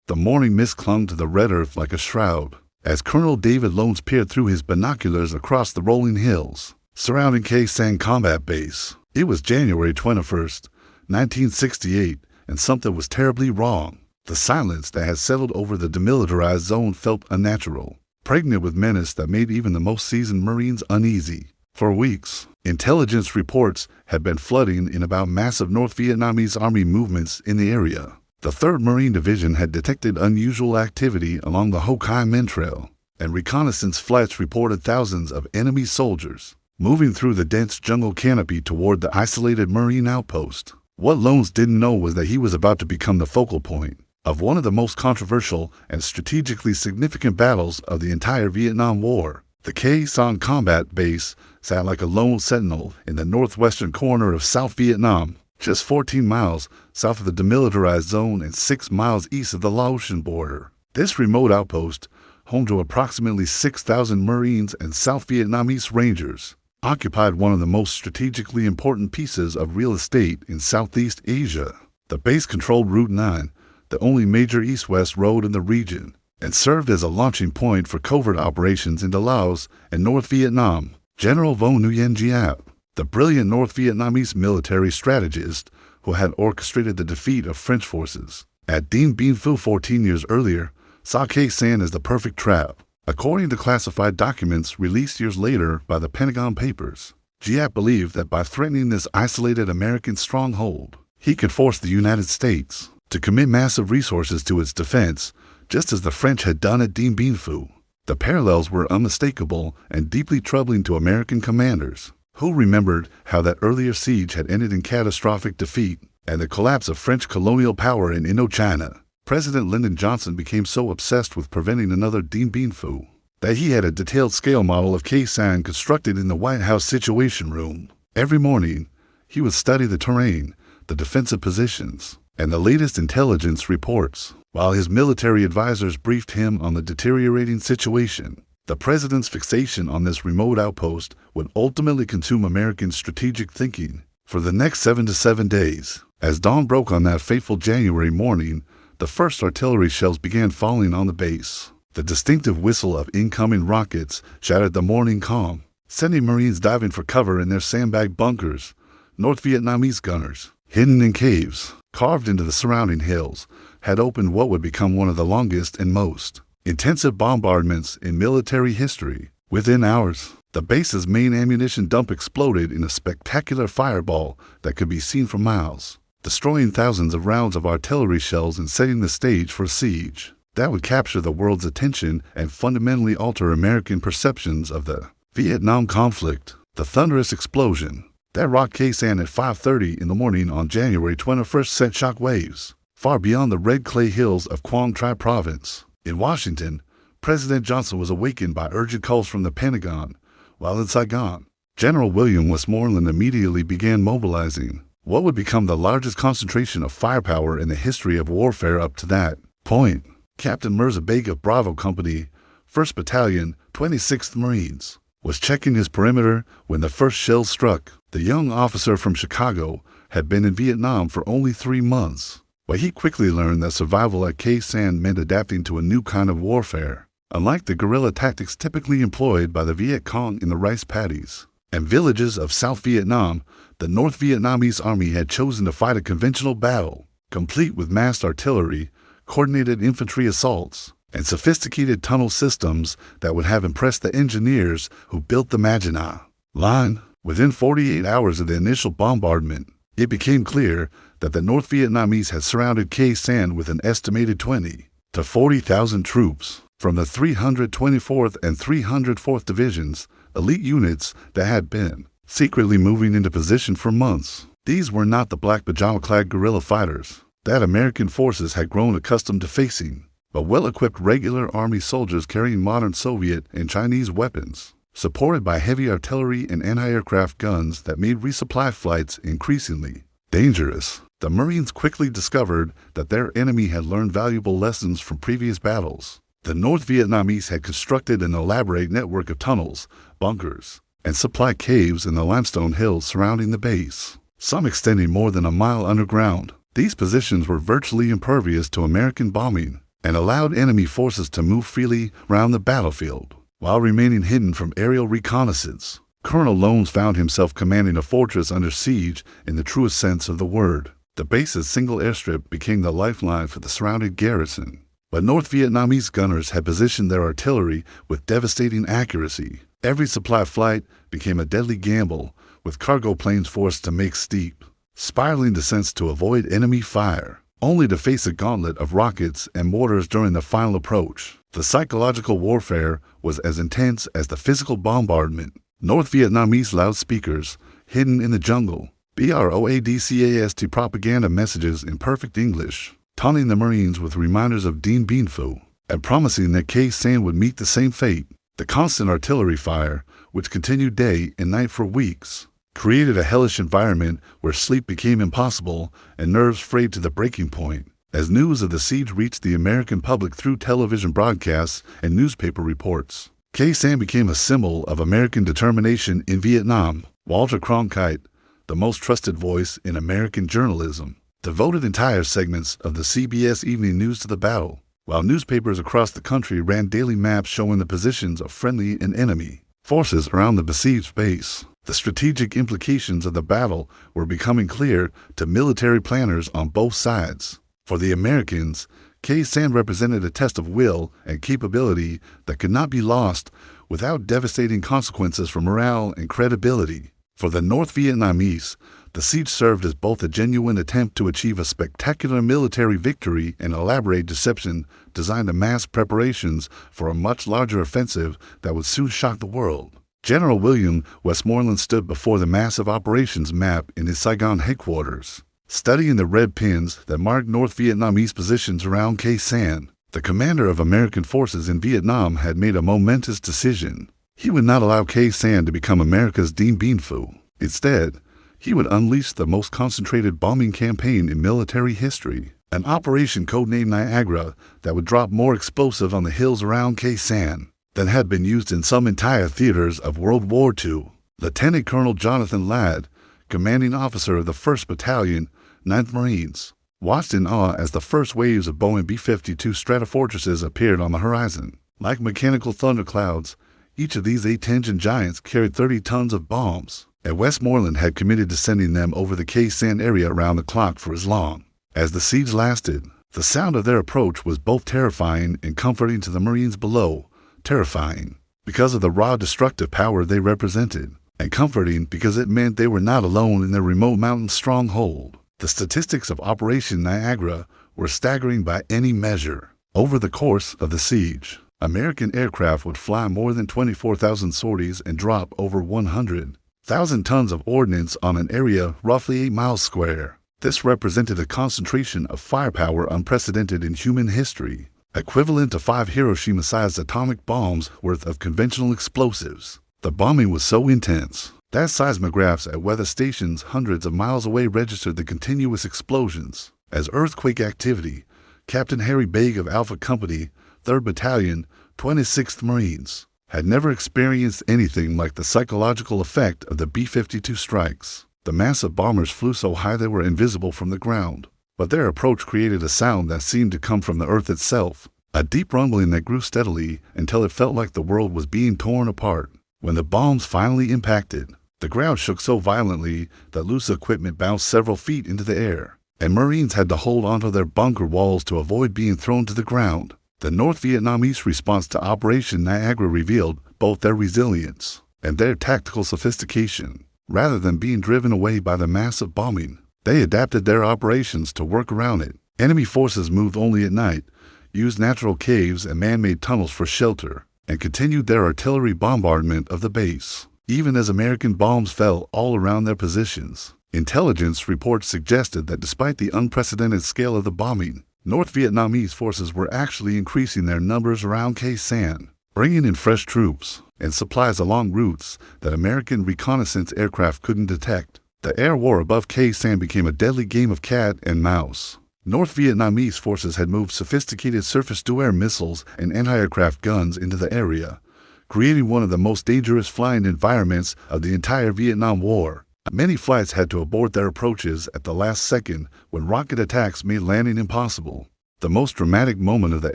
The morning mist clung to the red earth like a shroud, as Colonel David Lones peered through his binoculars across the rolling hills surrounding Sanh Combat Base. It was January 21st, 1968, and something was terribly wrong. The silence that had settled over the demilitarized zone felt unnatural, pregnant with menace that made even the most seasoned Marines uneasy. For weeks, intelligence reports had been flooding in about massive North Vietnamese Army movements in the area. The 3rd Marine Division had detected unusual activity along the Ho Chi Minh Trail, and reconnaissance flights reported thousands of enemy soldiers moving through the dense jungle canopy toward the isolated Marine outpost. What Lones didn't know was that he was about to become the focal point of one of the most controversial and strategically significant battles of the entire Vietnam War. The Sanh Combat Base sat like a lone sentinel in the northwestern corner of South Vietnam, just 14 miles south of the demilitarized zone and 6 miles east of the Laotian border. This remote outpost, home to approximately 6,000 Marines and South Vietnamese Rangers, occupied one of the most strategically important pieces of real estate in Southeast Asia. The base controlled Route 9, the only major east-west road in the region, and served as a launching point for covert operations into Laos and North Vietnam. General Vo Nguyen Giap, the brilliant North Vietnamese military strategist who had orchestrated the defeat of French forces at Dien Bien Phu 14 years earlier, saw Sanh as the perfect trap. According to classified documents released years later by the Pentagon Papers, Giap believed that by threatening this isolated American stronghold, he could force the United States to commit massive resources to its defense, just as the French had done at Dien Bien Phu. The parallels were unmistakable and deeply troubling to American commanders, who remembered how that earlier siege had ended in catastrophic defeat and the collapse of French colonial power in Indochina. President Lyndon Johnson became so obsessed with preventing another Dien Bien Phu that he had a detailed scale model of Sanh constructed in the White House Situation Room. Every morning, he would study the terrain, the defensive positions, and the latest intelligence reports, while his military advisors briefed him on the deteriorating situation. The president's fixation on this remote outpost would ultimately consume American strategic thinking for the next 7 to 7 days. As dawn broke on that fateful January morning, the first artillery shells began falling on the base. The distinctive whistle of incoming rockets shattered the morning calm, sending Marines diving for cover in their sandbag bunkers. North Vietnamese gunners, hidden in caves carved into the surrounding hills, had opened what would become one of the longest and most intensive bombardments in military history. Within hours, the base's main ammunition dump exploded in a spectacular fireball that could be seen for miles, destroying thousands of rounds of artillery shells and setting the stage for a siege that would capture the world's attention and fundamentally alter American perceptions of the Vietnam conflict. The thunderous explosion that rocked Sanh at 5:30 in the morning on January 21st sent shockwaves far beyond the red clay hills of Quang Tri Province. In Washington, President Johnson was awakened by urgent calls from the Pentagon, while in Saigon, General William Westmoreland immediately began mobilizing what would become the largest concentration of firepower in the history of warfare up to that point. Captain Mirza Beg of Bravo Company, 1st Battalion, 26th Marines, was checking his perimeter when the first shell struck. The young officer from Chicago had been in Vietnam for only 3 months, but he quickly learned that survival at Sanh meant adapting to a new kind of warfare. Unlike the guerrilla tactics typically employed by the Viet Cong in the rice paddies and villages of South Vietnam, the North Vietnamese Army had chosen to fight a conventional battle, complete with massed artillery, coordinated infantry assaults, and sophisticated tunnel systems that would have impressed the engineers who built the Maginot Line. Within 48 hours of the initial bombardment, it became clear that the North Vietnamese had surrounded Sanh with an estimated 20 to 40,000 troops from the 324th and 304th Divisions, elite units that had been secretly moving into position for months. These were not the black pajama-clad guerrilla fighters that American forces had grown accustomed to facing, but well-equipped regular army soldiers carrying modern Soviet and Chinese weapons, supported by heavy artillery and anti-aircraft guns that made resupply flights increasingly dangerous. The Marines quickly discovered that their enemy had learned valuable lessons from previous battles. The North Vietnamese had constructed an elaborate network of tunnels, bunkers, and supply caves in the limestone hills surrounding the base, some extending more than a mile underground. These positions were virtually impervious to American bombing, and allowed enemy forces to move freely around the battlefield, while remaining hidden from aerial reconnaissance. Colonel Lones found himself commanding a fortress under siege in the truest sense of the word. The base's single airstrip became the lifeline for the surrounded garrison, but North Vietnamese gunners had positioned their artillery with devastating accuracy. Every supply flight became a deadly gamble, with cargo planes forced to make steep, spiraling descents to avoid enemy fire, only to face a gauntlet of rockets and mortars during the final approach. The psychological warfare was as intense as the physical bombardment. North Vietnamese loudspeakers, hidden in the jungle, broadcast propaganda messages in perfect English, taunting the Marines with reminders of Dien Bien Phu, and promising that Khe Sanh would meet the same fate. The constant artillery fire, which continued day and night for weeks, created a hellish environment where sleep became impossible and nerves frayed to the breaking point. As news of the siege reached the American public through television broadcasts and newspaper reports, Khe Sanh became a symbol of American determination in Vietnam. Walter Cronkite, the most trusted voice in American journalism, devoted entire segments of the CBS Evening News to the battle, while newspapers across the country ran daily maps showing the positions of friendly and enemy forces around the besieged base. The strategic implications of the battle were becoming clear to military planners on both sides. For the Americans, Khe Sanh represented a test of will and capability that could not be lost without devastating consequences for morale and credibility. For the North Vietnamese, the siege served as both a genuine attempt to achieve a spectacular military victory and elaborate deception designed to mask preparations for a much larger offensive that would soon shock the world. General William Westmoreland stood before the massive operations map in his Saigon headquarters, studying the red pins that marked North Vietnamese positions around Khe Sanh. The commander of American forces in Vietnam had made a momentous decision. He would not allow Khe Sanh to become America's Dien Bien Phu. Instead, he would unleash the most concentrated bombing campaign in military history, an operation codenamed Niagara that would drop more explosive on the hills around Khe Sanh than had been used in some entire theaters of World War II. Lieutenant Colonel Jonathan Ladd, commanding officer of the 1st Battalion, 9th Marines, watched in awe as the first waves of Boeing B-52 Stratofortresses appeared on the horizon. Like mechanical thunderclouds, each of these 8-engine giants carried 30 tons of bombs, and Westmoreland had committed to sending them over the Khe Sanh area around the clock for as long. As the siege lasted, the sound of their approach was both terrifying and comforting to the Marines below. Terrifying because of the raw destructive power they represented, and comforting because it meant they were not alone in their remote mountain stronghold. The statistics of Operation Niagara were staggering by any measure. Over the course of the siege, American aircraft would fly more than 24,000 sorties and drop over 100,000 tons of ordnance on an area roughly 8 miles square. This represented a concentration of firepower unprecedented in human history, equivalent to 5 Hiroshima-sized atomic bombs worth of conventional explosives. The bombing was so intense that seismographs at weather stations hundreds of miles away registered the continuous explosions. As earthquake activity, Captain Harry Begg of Alpha Company, 3rd Battalion, 26th Marines, had never experienced anything like the psychological effect of the B-52 strikes. The massive bombers flew so high they were invisible from the ground, but their approach created a sound that seemed to come from the earth itself, a deep rumbling that grew steadily until it felt like the world was being torn apart. When the bombs finally impacted, the ground shook so violently that loose equipment bounced several feet into the air, and Marines had to hold onto their bunker walls to avoid being thrown to the ground. The North Vietnamese response to Operation Niagara revealed both their resilience and their tactical sophistication. Rather than being driven away by the massive bombing, they adapted their operations to work around it. Enemy forces moved only at night, used natural caves and man-made tunnels for shelter, and continued their artillery bombardment of the base, even as American bombs fell all around their positions. Intelligence reports suggested that despite the unprecedented scale of the bombing, North Vietnamese forces were actually increasing their numbers around Khe Sanh, bringing in fresh troops and supplies along routes that American reconnaissance aircraft couldn't detect. The air war above Khe Sanh became a deadly game of cat and mouse. North Vietnamese forces had moved sophisticated surface-to-air missiles and anti-aircraft guns into the area, creating one of the most dangerous flying environments of the entire Vietnam War. Many flights had to abort their approaches at the last second when rocket attacks made landing impossible. The most dramatic moment of the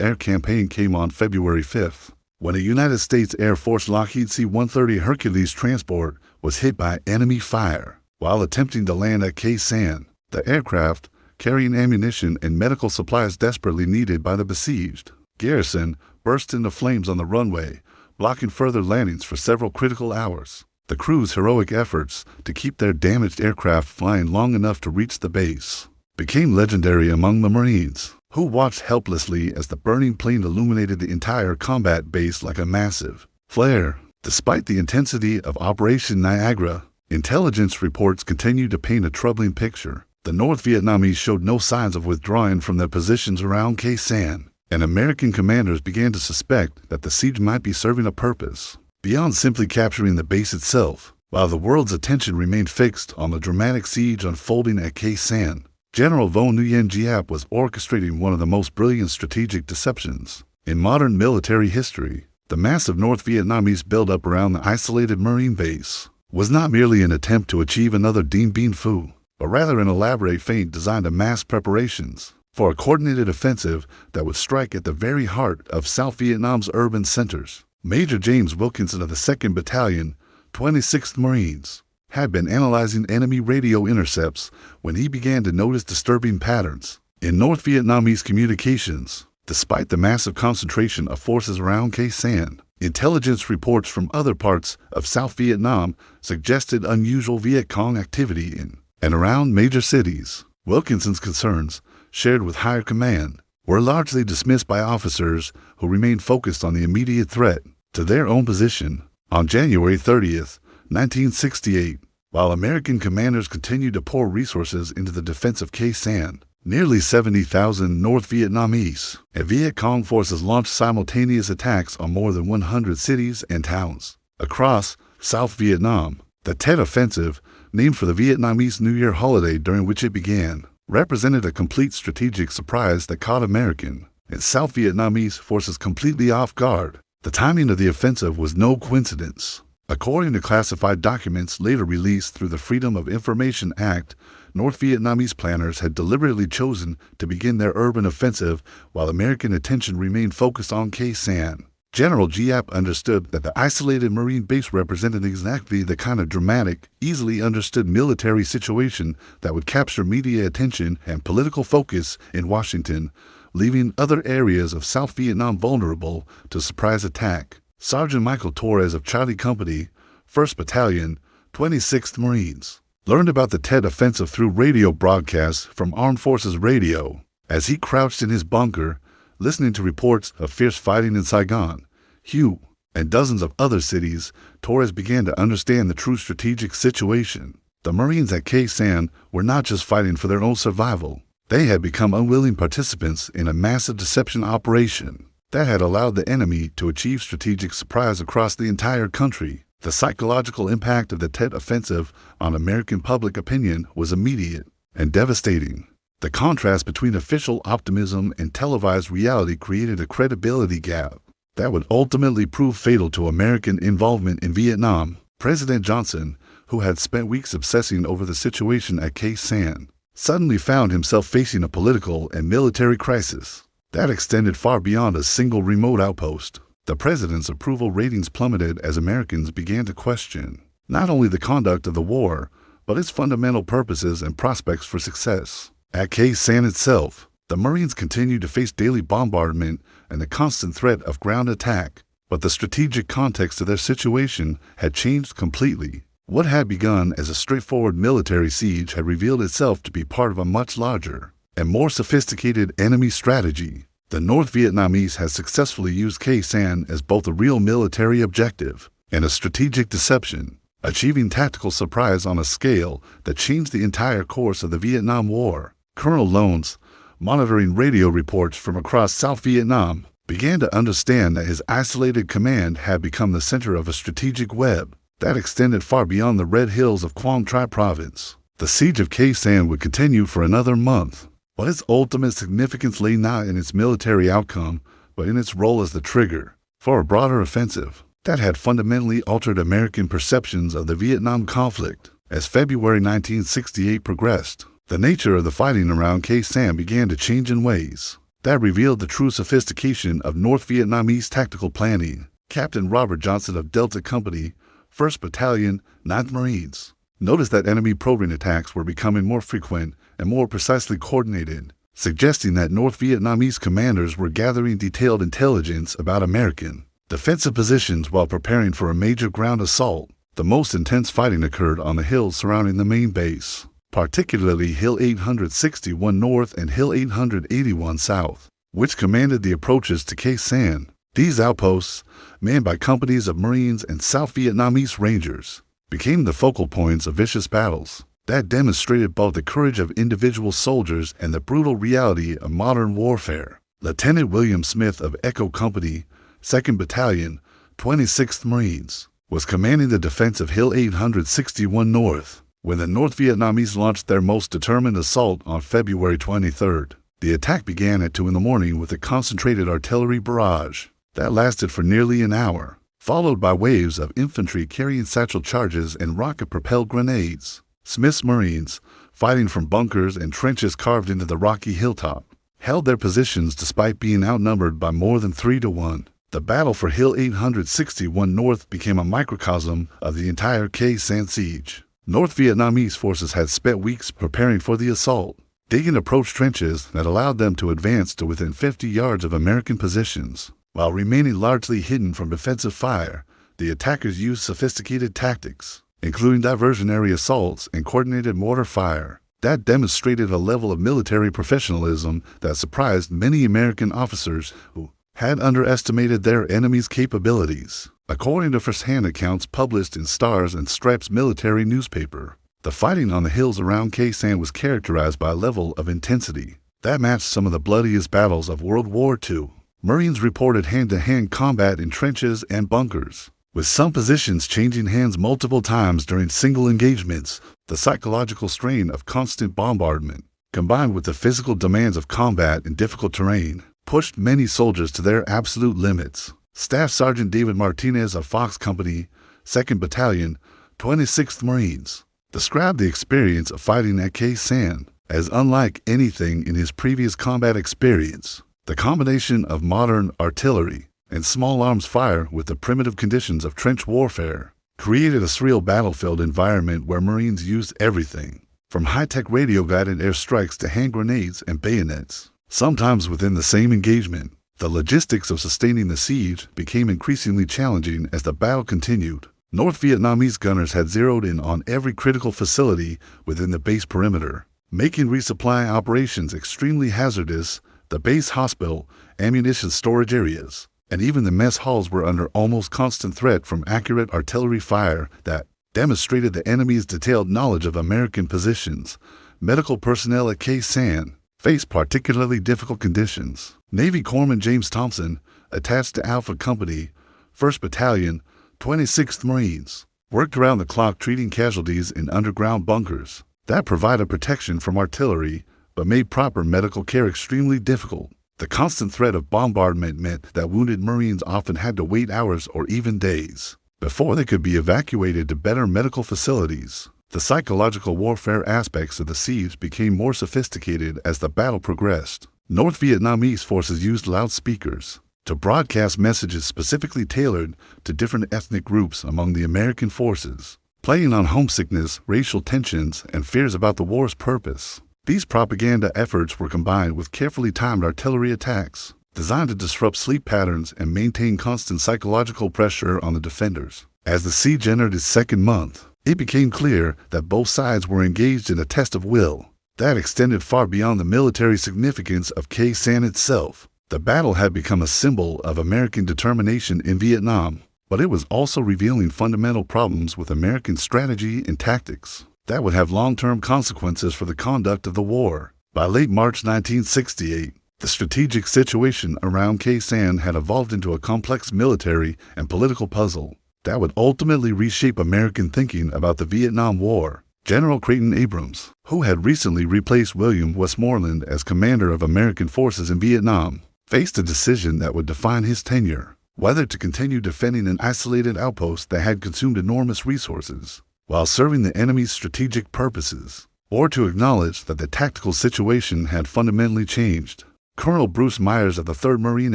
air campaign came on February 5th, when a United States Air Force Lockheed C-130 Hercules transport was hit by enemy fire while attempting to land at Sanh. The aircraft, carrying ammunition and medical supplies desperately needed by the besieged garrison, burst into flames on the runway, blocking further landings for several critical hours. The crew's heroic efforts to keep their damaged aircraft flying long enough to reach the base became legendary among the Marines, who watched helplessly as the burning plane illuminated the entire combat base like a massive flare. Despite the intensity of Operation Niagara, intelligence reports continued to paint a troubling picture. The North Vietnamese showed no signs of withdrawing from their positions around Sanh, and American commanders began to suspect that the siege might be serving a purpose beyond simply capturing the base itself. While the world's attention remained fixed on the dramatic siege unfolding at Sanh, General Vo Nguyen Giap was orchestrating one of the most brilliant strategic deceptions in modern military history. The massive North Vietnamese buildup around the isolated Marine base was not merely an attempt to achieve another Dien Bien Phu, but rather an elaborate feint designed to mask preparations for a coordinated offensive that would strike at the very heart of South Vietnam's urban centers. Major James Wilkinson of the 2nd Battalion, 26th Marines, had been analyzing enemy radio intercepts when he began to notice disturbing patterns in North Vietnamese communications. Despite the massive concentration of forces around Sanh, intelligence reports from other parts of South Vietnam suggested unusual Viet Cong activity in and around major cities. Wilkinson's concerns, shared with higher command, were largely dismissed by officers who remained focused on the immediate threat to their own position. On January 30th, 1968, while American commanders continued to pour resources into the defense of Sanh, nearly 70,000 North Vietnamese and Viet Cong forces launched simultaneous attacks on more than 100 cities and towns across South Vietnam. The Tet Offensive, named for the Vietnamese New Year holiday during which it began, represented a complete strategic surprise that caught American and South Vietnamese forces completely off guard. The timing of the offensive was no coincidence. According to classified documents later released through the Freedom of Information Act, North Vietnamese planners had deliberately chosen to begin their urban offensive while American attention remained focused on Sanh. General Giap understood that the isolated Marine base represented exactly the kind of dramatic, easily understood military situation that would capture media attention and political focus in Washington, leaving other areas of South Vietnam vulnerable to surprise attack. Sergeant Michael Torres of Charlie Company, 1st Battalion, 26th Marines, learned about the Tet Offensive through radio broadcasts from Armed Forces Radio. As he crouched in his bunker, listening to reports of fierce fighting in Saigon, Hue, and dozens of other cities, Torres began to understand the true strategic situation. The Marines at Sanh were not just fighting for their own survival. They had become unwilling participants in a massive deception operation that had allowed the enemy to achieve strategic surprise across the entire country. The psychological impact of the Tet Offensive on American public opinion was immediate and devastating. The contrast between official optimism and televised reality created a credibility gap that would ultimately prove fatal to American involvement in Vietnam. President Johnson, who had spent weeks obsessing over the situation at Sanh, suddenly found himself facing a political and military crisis that extended far beyond a single remote outpost. The president's approval ratings plummeted as Americans began to question not only the conduct of the war, but its fundamental purposes and prospects for success. At Sanh itself, the Marines continued to face daily bombardment and the constant threat of ground attack, but the strategic context of their situation had changed completely. What had begun as a straightforward military siege had revealed itself to be part of a much larger and more sophisticated enemy strategy. The North Vietnamese had successfully used Sanh as both a real military objective and a strategic deception, achieving tactical surprise on a scale that changed the entire course of the Vietnam War. Colonel Lones, monitoring radio reports from across South Vietnam, began to understand that his isolated command had become the center of a strategic web that extended far beyond the Red Hills of Quang Tri Province. The siege of Sanh would continue for another month, but its ultimate significance lay not in its military outcome, but in its role as the trigger for a broader offensive that had fundamentally altered American perceptions of the Vietnam conflict. As February 1968 progressed, the nature of the fighting around Sanh began to change in ways That revealed the true sophistication of North Vietnamese tactical planning. Captain Robert Johnson of Delta Company, 1st Battalion, 9th Marines, noticed that enemy probing attacks were becoming more frequent and more precisely coordinated, suggesting that North Vietnamese commanders were gathering detailed intelligence about American defensive positions while preparing for a major ground assault. The most intense fighting occurred on the hills surrounding the main base, particularly Hill 861 North and Hill 881 South, which commanded the approaches to Khe Sanh. These outposts, manned by companies of Marines and South Vietnamese Rangers, became the focal points of vicious battles that demonstrated both the courage of individual soldiers and the brutal reality of modern warfare. Lieutenant William Smith of Echo Company, 2nd Battalion, 26th Marines, was commanding the defense of Hill 861 North when the North Vietnamese launched their most determined assault on February 23rd. The attack began at 2 in the morning with a concentrated artillery barrage that lasted for nearly an hour, followed by waves of infantry carrying satchel charges and rocket-propelled grenades. Smith's Marines, fighting from bunkers and trenches carved into the rocky hilltop, held their positions despite being outnumbered by more than 3-1. The battle for Hill 861 North became a microcosm of the entire Khe Sanh siege. North Vietnamese forces had spent weeks preparing for the assault, digging approach trenches that allowed them to advance to within 50 yards of American positions. While remaining largely hidden from defensive fire, the attackers used sophisticated tactics, including diversionary assaults and coordinated mortar fire, that demonstrated a level of military professionalism that surprised many American officers who had underestimated their enemy's capabilities. According to first-hand accounts published in Stars and Stripes military newspaper, the fighting on the hills around Khe Sanh was characterized by a level of intensity that matched some of the bloodiest battles of World War II. Marines reported hand-to-hand combat in trenches and bunkers, with some positions changing hands multiple times during single engagements. The psychological strain of constant bombardment, combined with the physical demands of combat in difficult terrain, pushed many soldiers to their absolute limits. Staff Sergeant David Martinez of Fox Company, 2nd Battalion, 26th Marines, described the experience of fighting at Khe Sanh as unlike anything in his previous combat experience. The combination of modern artillery and small arms fire with the primitive conditions of trench warfare created a surreal battlefield environment where Marines used everything, from high-tech radio-guided airstrikes to hand grenades and bayonets. Sometimes within the same engagement, the logistics of sustaining the siege became increasingly challenging as the battle continued. North Vietnamese gunners had zeroed in on every critical facility within the base perimeter, making resupply operations extremely hazardous. The base hospital, ammunition storage areas, and even the mess halls were under almost constant threat from accurate artillery fire that demonstrated the enemy's detailed knowledge of American positions. Medical personnel at Khe Sanh faced particularly difficult conditions. Navy Corpsman James Thompson, attached to Alpha Company, 1st Battalion, 26th Marines, worked around the clock treating casualties in underground bunkers that provided protection from artillery but made proper medical care extremely difficult. The constant threat of bombardment meant that wounded Marines often had to wait hours or even days before they could be evacuated to better medical facilities. The psychological warfare aspects of the siege became more sophisticated as the battle progressed. North Vietnamese forces used loudspeakers to broadcast messages specifically tailored to different ethnic groups among the American forces, playing on homesickness, racial tensions, and fears about the war's purpose. These propaganda efforts were combined with carefully timed artillery attacks, designed to disrupt sleep patterns and maintain constant psychological pressure on the defenders. As the siege entered its second month, it became clear that both sides were engaged in a test of will that extended far beyond the military significance of Khe Sanh itself. The battle had become a symbol of American determination in Vietnam, but it was also revealing fundamental problems with American strategy and tactics that would have long-term consequences for the conduct of the war. By late March 1968, the strategic situation around Khe Sanh had evolved into a complex military and political puzzle that would ultimately reshape American thinking about the Vietnam War. General Creighton Abrams, who had recently replaced William Westmoreland as commander of American forces in Vietnam, faced a decision that would define his tenure: whether to continue defending an isolated outpost that had consumed enormous resources while serving the enemy's strategic purposes, or to acknowledge that the tactical situation had fundamentally changed. Colonel Bruce Myers of the 3rd Marine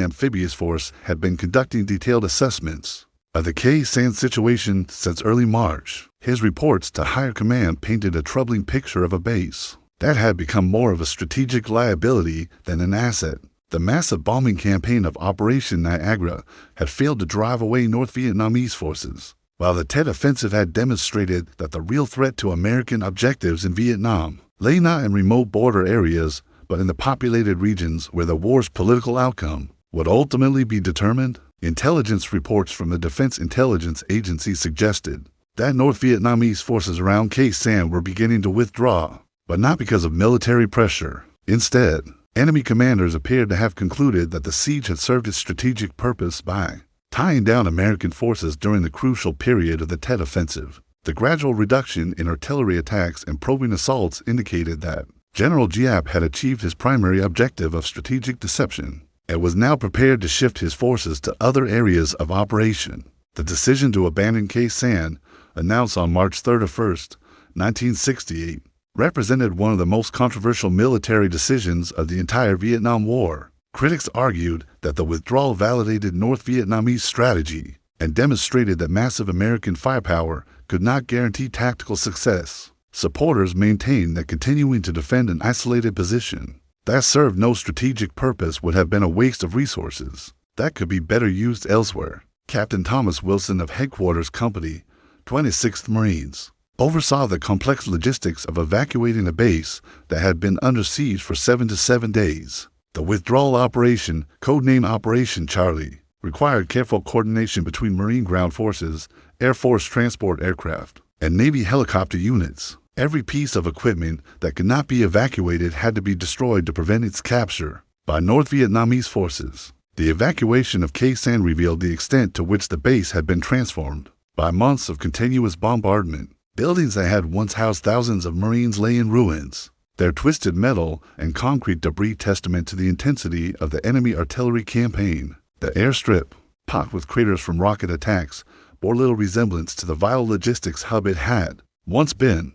Amphibious Force had been conducting detailed assessments of the Khe Sanh situation since early March. His reports to higher command painted a troubling picture of a base that had become more of a strategic liability than an asset. The massive bombing campaign of Operation Niagara had failed to drive away North Vietnamese forces, while the Tet Offensive had demonstrated that the real threat to American objectives in Vietnam lay not in remote border areas, but in the populated regions where the war's political outcome would ultimately be determined. Intelligence reports from the Defense Intelligence Agency suggested that North Vietnamese forces around Khe Sanh were beginning to withdraw, but not because of military pressure. Instead, enemy commanders appeared to have concluded that the siege had served its strategic purpose by tying down American forces during the crucial period of the Tet Offensive. The gradual reduction in artillery attacks and probing assaults indicated that General Giap had achieved his primary objective of strategic deception and was now prepared to shift his forces to other areas of operation. The decision to abandon Khe Sanh, announced on March 31st, 1968, represented one of the most controversial military decisions of the entire Vietnam War. Critics argued that the withdrawal validated North Vietnamese strategy and demonstrated that massive American firepower could not guarantee tactical success. Supporters maintained that continuing to defend an isolated position that served no strategic purpose would have been a waste of resources that could be better used elsewhere. Captain Thomas Wilson of Headquarters Company, 26th Marines, oversaw the complex logistics of evacuating a base that had been under siege for 77 days. The withdrawal operation, codenamed Operation Charlie, required careful coordination between Marine ground forces, Air Force transport aircraft, and Navy helicopter units. Every piece of equipment that could not be evacuated had to be destroyed to prevent its capture by North Vietnamese forces. The evacuation of Khe Sanh revealed the extent to which the base had been transformed by months of continuous bombardment. Buildings that had once housed thousands of Marines lay in ruins, their twisted metal and concrete debris testament to the intensity of the enemy artillery campaign. The airstrip, pocked with craters from rocket attacks, bore little resemblance to the vital logistics hub it had once been.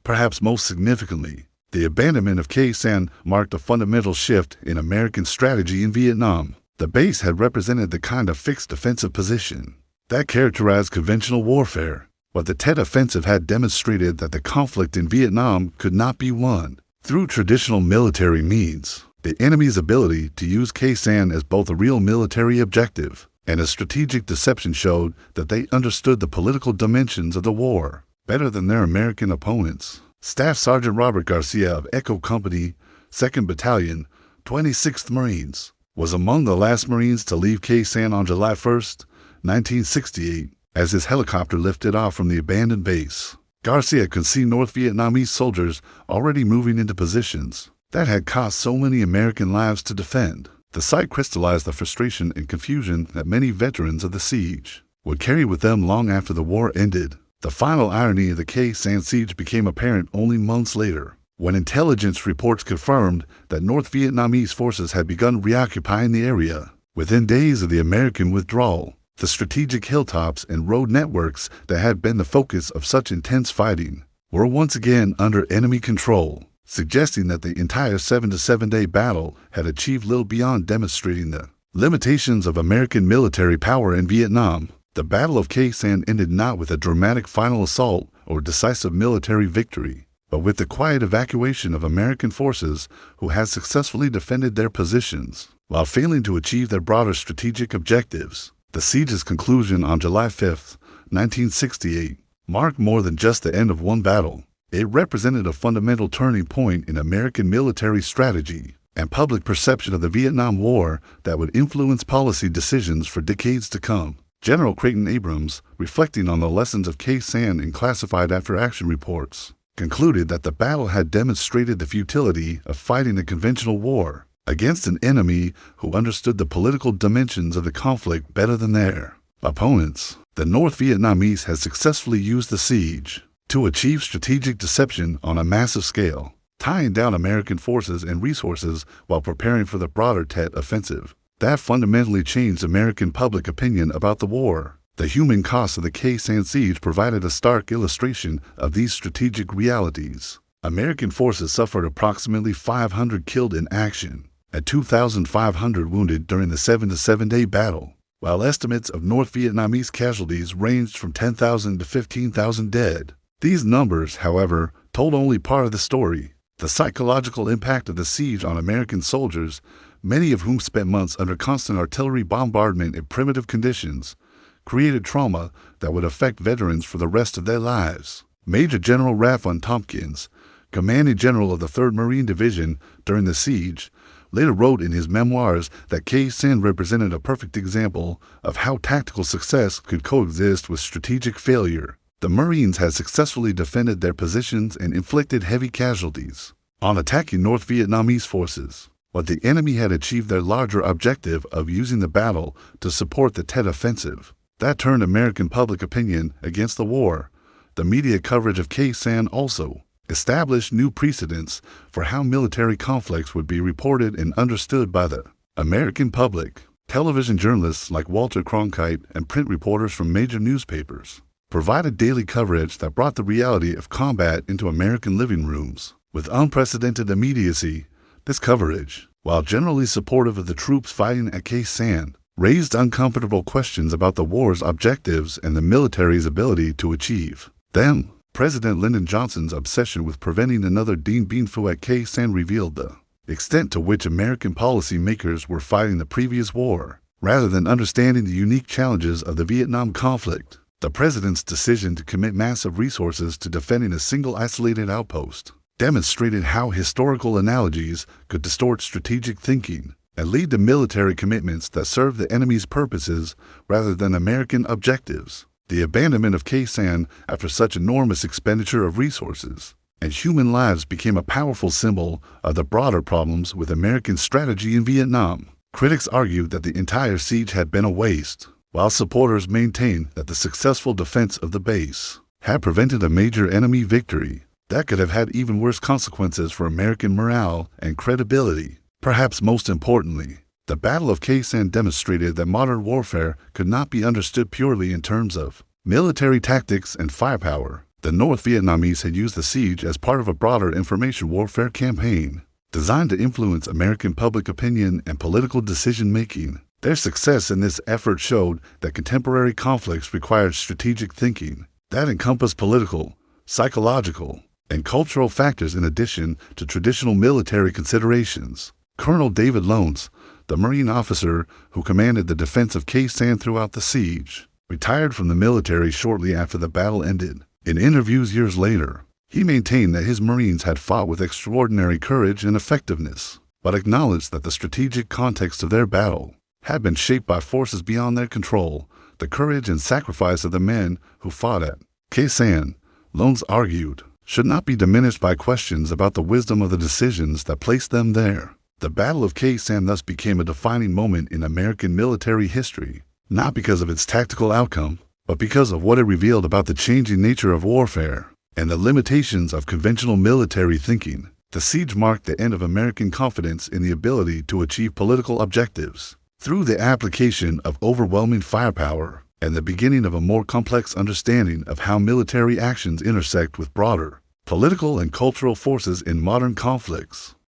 Perhaps most significantly, the abandonment of Khe Sanh marked a fundamental shift in American strategy in Vietnam. The base had represented the kind of fixed defensive position that characterized conventional warfare, but the Tet Offensive had demonstrated that the conflict in Vietnam could not be won through traditional military means. The enemy's ability to use Khe Sanh as both a real military objective and a strategic deception showed that they understood the political dimensions of the war better than their American opponents. Staff Sergeant Robert Garcia of Echo Company, 2nd Battalion, 26th Marines, was among the last Marines to leave Khe Sanh on July 1st, 1968, as his helicopter lifted off from the abandoned base. Garcia could see North Vietnamese soldiers already moving into positions that had cost so many American lives to defend. The sight crystallized the frustration and confusion that many veterans of the siege would carry with them long after the war ended. The final irony of the Khe Sanh siege became apparent only months later, when intelligence reports confirmed that North Vietnamese forces had begun reoccupying the area. Within days of the American withdrawal, the strategic hilltops and road networks that had been the focus of such intense fighting were once again under enemy control, suggesting that the entire 7-to-7-day battle had achieved little beyond demonstrating the limitations of American military power in Vietnam. The Battle of Khe Sanh ended not with a dramatic final assault or decisive military victory, but with the quiet evacuation of American forces who had successfully defended their positions while failing to achieve their broader strategic objectives. The siege's conclusion on July 5, 1968, marked more than just the end of one battle. It represented a fundamental turning point in American military strategy and public perception of the Vietnam War that would influence policy decisions for decades to come. General Creighton Abrams, reflecting on the lessons of Khe Sanh in classified after-action reports, concluded that the battle had demonstrated the futility of fighting a conventional war against an enemy who understood the political dimensions of the conflict better than their opponents. The North Vietnamese had successfully used the siege to achieve strategic deception on a massive scale, tying down American forces and resources while preparing for the broader Tet Offensive. That fundamentally changed American public opinion about the war. The human cost of the Khe Sanh siege provided a stark illustration of these strategic realities. American forces suffered approximately 500 killed in action, and 2,500 wounded during the 7-day battle, while estimates of North Vietnamese casualties ranged from 10,000 to 15,000 dead. These numbers, however, told only part of the story. The psychological impact of the siege on American soldiers, many of whom spent months under constant artillery bombardment in primitive conditions, created trauma that would affect veterans for the rest of their lives. Major General Ralph Tompkins, commanding general of the 3rd Marine Division during the siege, later wrote in his memoirs that Sanh represented a perfect example of how tactical success could coexist with strategic failure. The Marines had successfully defended their positions and inflicted heavy casualties on attacking North Vietnamese forces, but the enemy had achieved their larger objective of using the battle to support the Tet Offensive. That turned American public opinion against the war. The media coverage of Sanh also established new precedents for how military conflicts would be reported and understood by the American public. Television journalists like Walter Cronkite and print reporters from major newspapers provided daily coverage that brought the reality of combat into American living rooms. With unprecedented immediacy, this coverage, while generally supportive of the troops fighting at Sanh, raised uncomfortable questions about the war's objectives and the military's ability to achieve them. President Lyndon Johnson's obsession with preventing another Dien Bien Phu at Sanh revealed the extent to which American policymakers were fighting the previous war, rather than understanding the unique challenges of the Vietnam conflict. The president's decision to commit massive resources to defending a single isolated outpost demonstrated how historical analogies could distort strategic thinking and lead to military commitments that serve the enemy's purposes rather than American objectives. The abandonment of Sanh after such enormous expenditure of resources and human lives became a powerful symbol of the broader problems with American strategy in Vietnam. Critics argued that the entire siege had been a waste, while supporters maintained that the successful defense of the base had prevented a major enemy victory that could have had even worse consequences for American morale and credibility. Perhaps most importantly, the Battle of Sanh demonstrated that modern warfare could not be understood purely in terms of military tactics and firepower. The North Vietnamese had used the siege as part of a broader information warfare campaign designed to influence American public opinion and political decision-making. Their success in this effort showed that contemporary conflicts required strategic thinking that encompassed political, psychological, and cultural factors in addition to traditional military considerations. Colonel David Lones, the Marine officer who commanded the defense of Sanh throughout the siege, retired from the military shortly after the battle ended. In interviews years later, he maintained that his Marines had fought with extraordinary courage and effectiveness, but acknowledged that the strategic context of their battle had been shaped by forces beyond their control. The courage and sacrifice of the men who fought at Sanh, Lones argued, should not be diminished by questions about the wisdom of the decisions that placed them there. The Battle of Sanh thus became a defining moment in American military history, not because of its tactical outcome, but because of what it revealed about the changing nature of warfare and the limitations of conventional military thinking. The siege marked the end of American confidence in the ability to achieve political objectives through the application of overwhelming firepower and the beginning of a more complex understanding of how military actions intersect with broader political and cultural forces in modern conflicts.